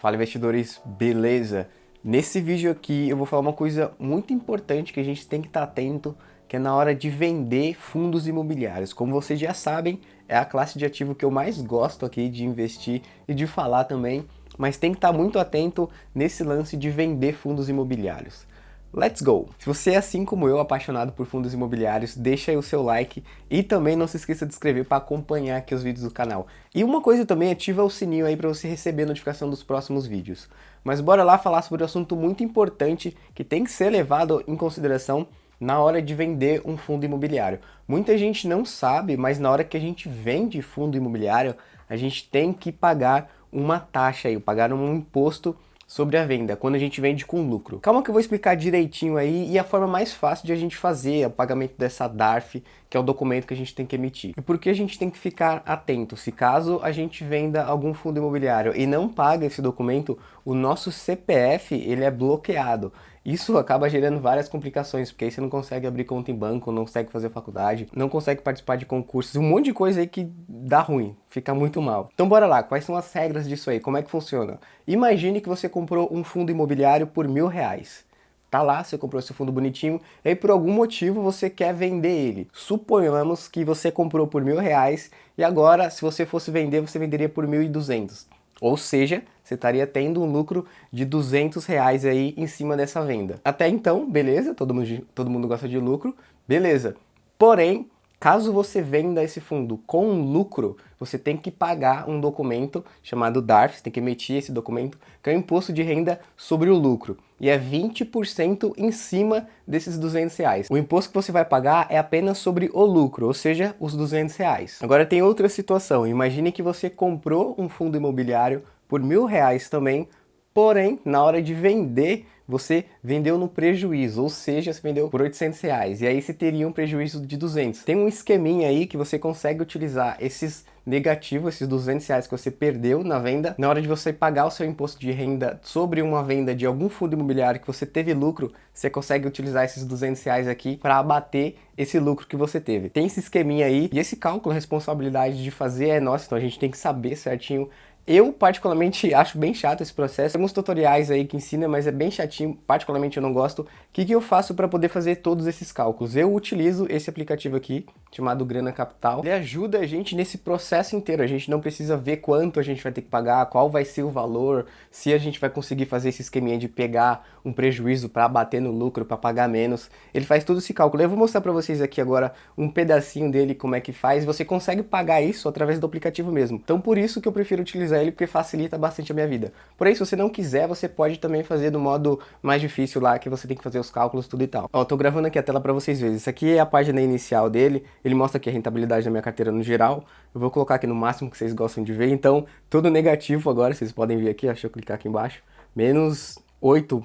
Fala, investidores, beleza? Nesse vídeo aqui eu vou falar uma coisa muito importante que a gente tem que estar atento, que é na hora de vender fundos imobiliários. Como vocês já sabem, é a classe de ativo que eu mais gosto aqui de investir e de falar também, mas tem que estar muito atento nesse lance de vender fundos imobiliários. Let's go! Se você é assim como eu, apaixonado por fundos imobiliários, deixa aí o seu like e também não se esqueça de se inscrever para acompanhar aqui os vídeos do canal. E uma coisa também, ativa o sininho aí para você receber a notificação dos próximos vídeos. Mas bora lá falar sobre um assunto muito importante que tem que ser levado em consideração na hora de vender um fundo imobiliário. Muita gente não sabe, mas na hora que a gente vende fundo imobiliário, a gente tem que pagar uma taxa aí, pagar um imposto sobre a venda, quando a gente vende com lucro. Calma que eu vou explicar direitinho aí, e a forma mais fácil de a gente fazer o pagamento dessa DARF, que é o documento que a gente tem que emitir. E por que a gente tem que ficar atento? Se caso a gente venda algum fundo imobiliário e não paga esse documento, o nosso CPF ele é bloqueado. Isso acaba gerando várias complicações, porque aí você não consegue abrir conta em banco, não consegue fazer faculdade, não consegue participar de concursos, um monte de coisa aí que dá ruim, fica muito mal. Então bora lá, quais são as regras disso aí, como é que funciona? Imagine que você comprou um fundo imobiliário por R$ 1.000. Tá lá, você comprou esse fundo bonitinho, e aí por algum motivo você quer vender ele. Suponhamos que você comprou por R$ 1.000 e agora, se você fosse vender, você venderia por 1.200. Ou seja, você estaria tendo um lucro de R$ 200 aí em cima dessa venda. Até então, beleza, todo mundo gosta de lucro, beleza. Porém, caso você venda esse fundo com lucro, você tem que pagar um documento chamado DARF, você tem que emitir esse documento, que é o Imposto de Renda sobre o Lucro. E é 20% em cima desses R$ 200. O imposto que você vai pagar é apenas sobre o lucro, ou seja, os R$ 200. Agora tem outra situação, imagine que você comprou um fundo imobiliário por R$ 1.000 também, porém, na hora de vender, você vendeu no prejuízo, ou seja, você vendeu por R$ 800, e aí você teria um prejuízo de 200. Tem um esqueminha aí que você consegue utilizar esses negativos, esses R$ 200 que você perdeu na venda, na hora de você pagar o seu imposto de renda sobre uma venda de algum fundo imobiliário que você teve lucro, você consegue utilizar esses R$ 200 aqui para abater esse lucro que você teve. Tem esse esqueminha aí, e esse cálculo, a responsabilidade de fazer é nossa, então a gente tem que saber certinho. Eu, particularmente, acho bem chato esse processo. Tem alguns tutoriais aí que ensinam, mas é bem chatinho. Particularmente, eu não gosto. O que eu faço para poder fazer todos esses cálculos? Eu utilizo esse aplicativo aqui, chamado Grana Capital. Ele ajuda a gente nesse processo inteiro. A gente não precisa ver quanto a gente vai ter que pagar, qual vai ser o valor, se a gente vai conseguir fazer esse esqueminha de pegar um prejuízo para bater no lucro, para pagar menos. Ele faz todo esse cálculo. Eu vou mostrar para vocês aqui agora um pedacinho dele, como é que faz. Você consegue pagar isso através do aplicativo mesmo. Então, por isso que eu prefiro utilizar ele, porque facilita bastante a minha vida. Porém, se você não quiser, você pode também fazer do modo mais difícil lá, que você tem que fazer os cálculos, tudo e tal. Ó, tô gravando aqui a tela para vocês verem. Isso aqui é a página inicial dele, ele mostra aqui a rentabilidade da minha carteira no geral. Eu vou colocar aqui no máximo que vocês gostam de ver, então, tudo negativo agora, vocês podem ver aqui, ó, deixa eu clicar aqui embaixo, menos 8%,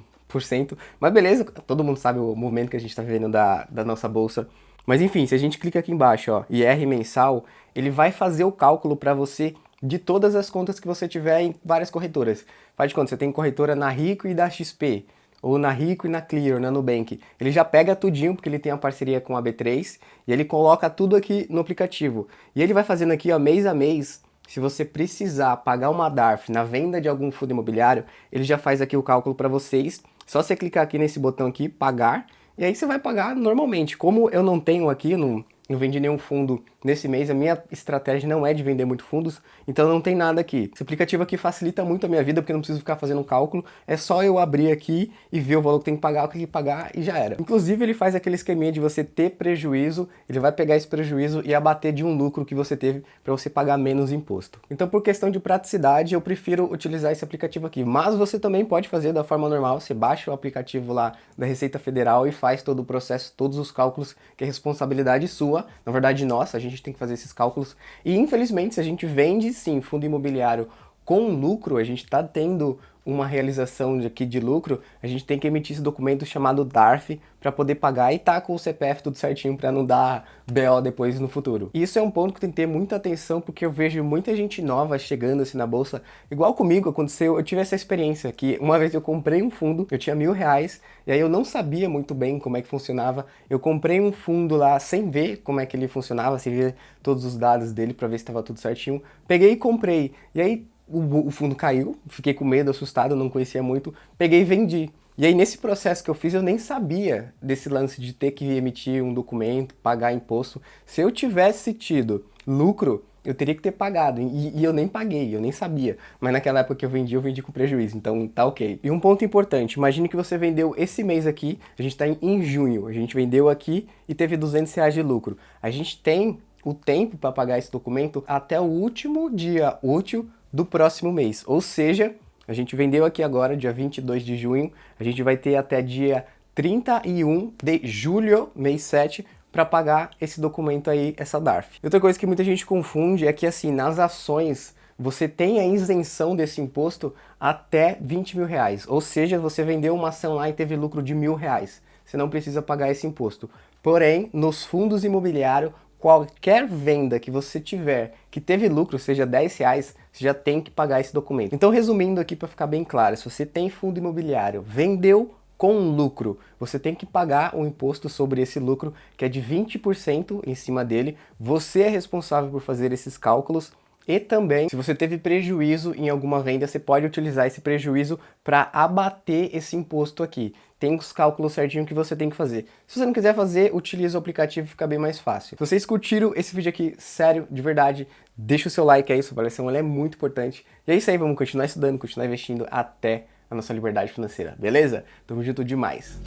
mas beleza, todo mundo sabe o movimento que a gente tá vivendo da nossa bolsa. Mas enfim, se a gente clica aqui embaixo, ó, IR mensal, ele vai fazer o cálculo para você de todas as contas que você tiver em várias corretoras. Faz de conta, você tem corretora na Rico e da XP, ou na Rico e na Clear, na Nubank. Ele já pega tudinho, porque ele tem a parceria com a B3, e ele coloca tudo aqui no aplicativo. E ele vai fazendo aqui, ó, mês a mês, se você precisar pagar uma DARF na venda de algum fundo imobiliário, ele já faz aqui o cálculo para vocês. Só você clicar aqui nesse botão aqui, pagar, e aí você vai pagar normalmente. Como eu não tenho aqui, não vendi nenhum fundo nesse mês, a minha estratégia não é de vender muito fundos, então não tem nada aqui. Esse aplicativo aqui facilita muito a minha vida, porque eu não preciso ficar fazendo um cálculo, é só eu abrir aqui e ver o valor que tem que pagar, o que tem que pagar e já era. Inclusive ele faz aquele esqueminha de você ter prejuízo, ele vai pegar esse prejuízo e abater de um lucro que você teve para você pagar menos imposto. Então por questão de praticidade, eu prefiro utilizar esse aplicativo aqui, mas você também pode fazer da forma normal, você baixa o aplicativo lá da Receita Federal e faz todo o processo, todos os cálculos, que é responsabilidade sua, na verdade nossa, a gente tem que fazer esses cálculos. E infelizmente, se a gente vende sim fundo imobiliário com lucro, a gente está tendo uma realização aqui de lucro, a gente tem que emitir esse documento chamado DARF para poder pagar e tá com o CPF tudo certinho para não dar BO depois no futuro. E isso é um ponto que tem que ter muita atenção, porque eu vejo muita gente nova chegando assim na bolsa, igual comigo aconteceu, eu tive essa experiência que uma vez eu comprei um fundo, eu tinha R$ 1.000, e aí eu não sabia muito bem como é que funcionava, eu comprei um fundo lá sem ver como é que ele funcionava, sem ver todos os dados dele para ver se estava tudo certinho, peguei e comprei, e aí o fundo caiu, fiquei com medo, assustado, não conhecia muito, peguei e vendi. E aí nesse processo que eu fiz, eu nem sabia desse lance de ter que emitir um documento, pagar imposto. Se eu tivesse tido lucro, eu teria que ter pagado, e eu nem paguei, eu nem sabia. Mas naquela época que eu vendi com prejuízo, então tá ok. E um ponto importante, imagine que você vendeu esse mês aqui, a gente tá em junho, a gente vendeu aqui e teve R$ 200 de lucro. A gente tem o tempo para pagar esse documento até o último dia útil do próximo mês, ou seja, a gente vendeu aqui agora, dia 22 de junho, a gente vai ter até dia 31 de julho, mês 7, para pagar esse documento aí, essa DARF. Outra coisa que muita gente confunde é que, assim, nas ações, você tem a isenção desse imposto até R$ 20.000. Ou seja, você vendeu uma ação lá e teve lucro de R$ 1.000. Você não precisa pagar esse imposto. Porém, nos fundos imobiliários, qualquer venda que você tiver que teve lucro, seja R$ 10, você já tem que pagar esse documento. Então, resumindo aqui para ficar bem claro, se você tem fundo imobiliário, vendeu com lucro, você tem que pagar um imposto sobre esse lucro, que é de 20% em cima dele. Você é responsável por fazer esses cálculos. E também, se você teve prejuízo em alguma venda, você pode utilizar esse prejuízo para abater esse imposto aqui. Tem os cálculos certinho que você tem que fazer. Se você não quiser fazer, utilize o aplicativo, fica bem mais fácil. Se vocês curtiram esse vídeo aqui, sério, de verdade, deixa o seu like aí, sua avaliação ela é muito importante. E é isso aí, vamos continuar estudando, continuar investindo até a nossa liberdade financeira, beleza? Tamo junto demais!